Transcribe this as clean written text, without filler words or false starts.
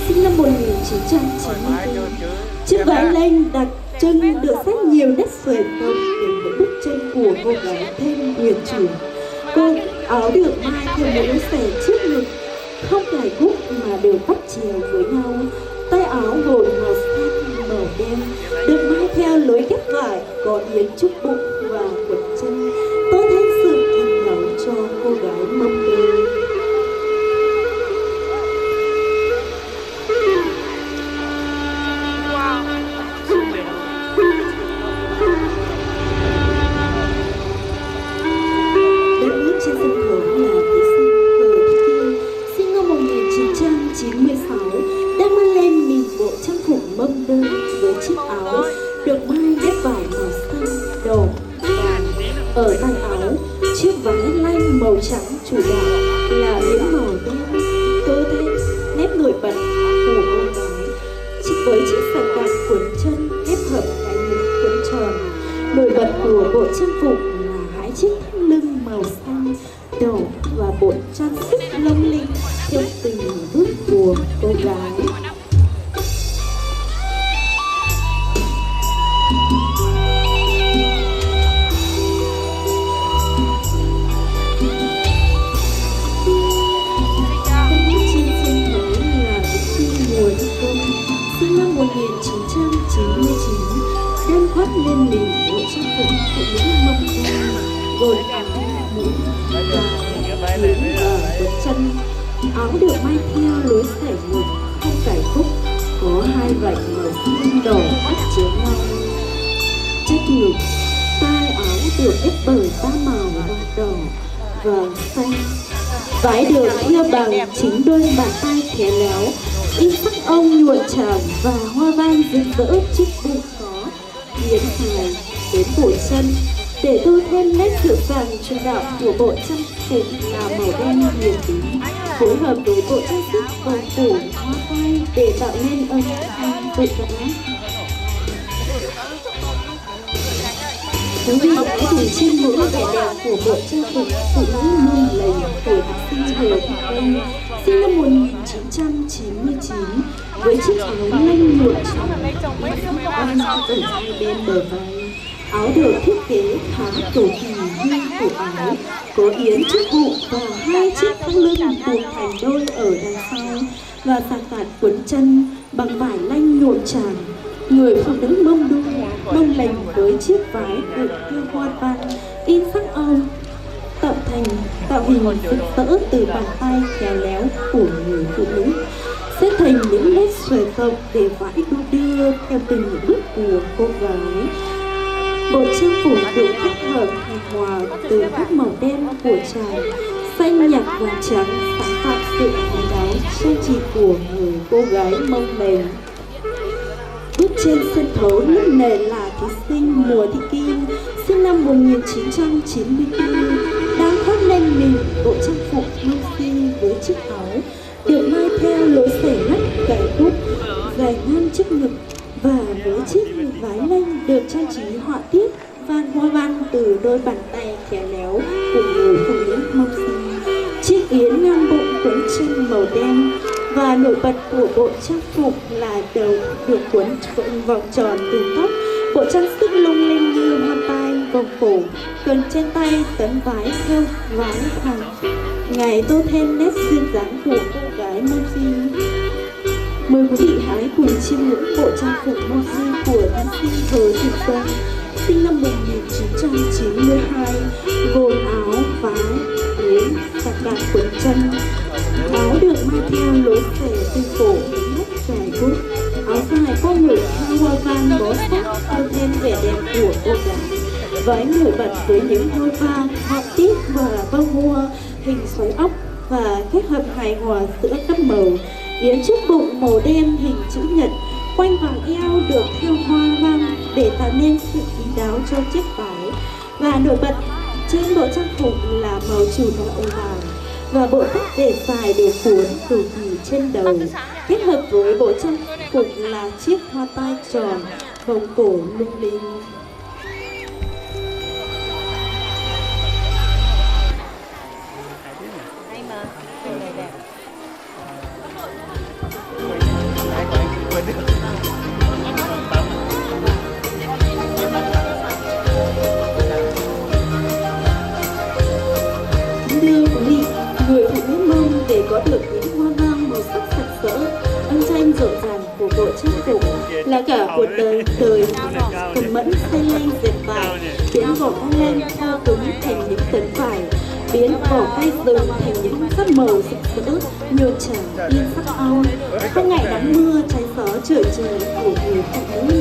sinh năm 1994. Chiếc váy lanh đặc trưng được xét nhiều nét xuề tông để mỗi bức tranh của cô gái thêm uyển chuyển. Cô áo được mai theo mũ xẻ trước ngực, không cài cúc mà đều bắt chéo với nhau. Tay áo gội màu xanh màu đen được mai theo lối ghép vải có yếm trúc bụng và quần chân, tô thêm sự thần ngầu cho cô gái mông đê. Ở tay áo, chiếc váy lanh màu trắng chủ đạo là yếm màu đen, tô thêm nét nổi bật của cô gái. Với chiếc sạc cạp cuốn chân ghép hợp cái ngực cuốn tròn, nổi bật của bộ trang phục là hai chiếc thắt lưng màu xanh đỏ và bộ trang sức lung linh theo từng bước của cô gái. Sinh năm 1999 đang khoác lên mình bộ trang phục phụ nữ mông đen, gồm áo, mũ, và quần chân. Áo được may theo lối xẻ ngực không cài cúc, có hai vạch màu xanh đỏ bắt chéo nhau. Chất ngực, tai áo được ép bởi ba màu vàng đỏ, vàng xanh. Váy được thêu bằng chính đôi bàn tay khéo léo, in sắc ông nhuộm tràm và hoa văn rực rỡ trước bụng có yếm dài đến cổ chân, để tô thêm nét dịu dàng chủ đạo của bộ trang phục là màu đen huyền bí, phối hợp với bộ trang sức vòng cổ hoa vai để tạo nên âm thanh vượt vã. Quý vị hãy nhìn trên mũi vẻ đẹp của bộ trang phục phụ nữ lung lầy của học sinh Hồ Thị Vân, sinh năm 1999, với chiếc áo lanh nhuộm tròn ở hai bên bờ vai. Áo được thiết kế khá cầu kỳ như cổ áo, có yếm trước bụng và hai chiếc thắt lưng buộc thành đôi ở đằng sau, và sạc cạt quấn chân bằng vải lanh nhuộm tràm. Người phụ nữ mông đun mông lềnh với chiếc váy được thêu hoa văn in sắc ong, tạo hình rực rỡ từ bàn tay khéo léo của người phụ nữ, xếp thành những nét xòe rộng để vải đu đưa theo từng bước của cô gái. Bộ trang phục được kết hợp hài hòa từ các màu đen của tràm, xanh nhạt và trắng, sáng tạo sự độc đáo trang trí của người cô gái mông lềnh. Bước trên sân khấu lúc này là thí sinh Mùa Thị Kim, sinh năm 1994, đang khoác lên mình bộ trang phục Lucy với chiếc áo được may theo lối xẻ ngắt cài cúc dài ngang trước ngực, và với chiếc váy lanh được trang trí họa tiết hoa văn từ đôi bàn tay khéo léo của người phụ nữ mông xinh. Chiếc yếm ngang bụng quấn chân màu đen, và nổi bật của bộ trang phục là đầu được quấn vòng tròn từ tóc, bộ trang sức lung linh như hoa tai, vòng cổ, cần trên tay tấm vái theo vái hoàng ngài tô thêm nét duyên dáng của cô gái mông xinh. Mời quý vị hãy cùng chiêm ngưỡng bộ trang phục mông xinh của thí sinh Hờ Thị Vân, sinh năm 1992, gồm áo, váy, yếm, sạc cạp quấn chân. Áo được may theo lối xẻ từ cổ đến nách dài cúc, áo dài có ngực theo hoa văn bó sắc tô thêm vẻ đẹp của cô gái. Váy nổi bật với những hoa văn, họa tiết và bông hoa hình xoáy ốc và kết hợp hài hòa giữa các màu. Yếm trước bụng màu đen hình chữ nhật, quanh vòng eo được thêu hoa văn để tạo nên sự kín đáo cho chiếc váy. Và nổi bật trên bộ trang phục là màu chủ đạo vàng, và bộ tóc để dài được cuốn cầu kỳ trên đầu, kết hợp với bộ trang phục là chiếc hoa tai tròn, vòng cổ lung linh. bộ trang phục là cả cuộc đời cần mẫn xây lên dệt vải, biến vỏ căng len thô cứng thành những tấn vải, biến vỏ cây rừng thành những sắc màu rực rỡ như tràng yên sắc ong. Không ngày nắng mưa trái gió trở trời của người phụ nữ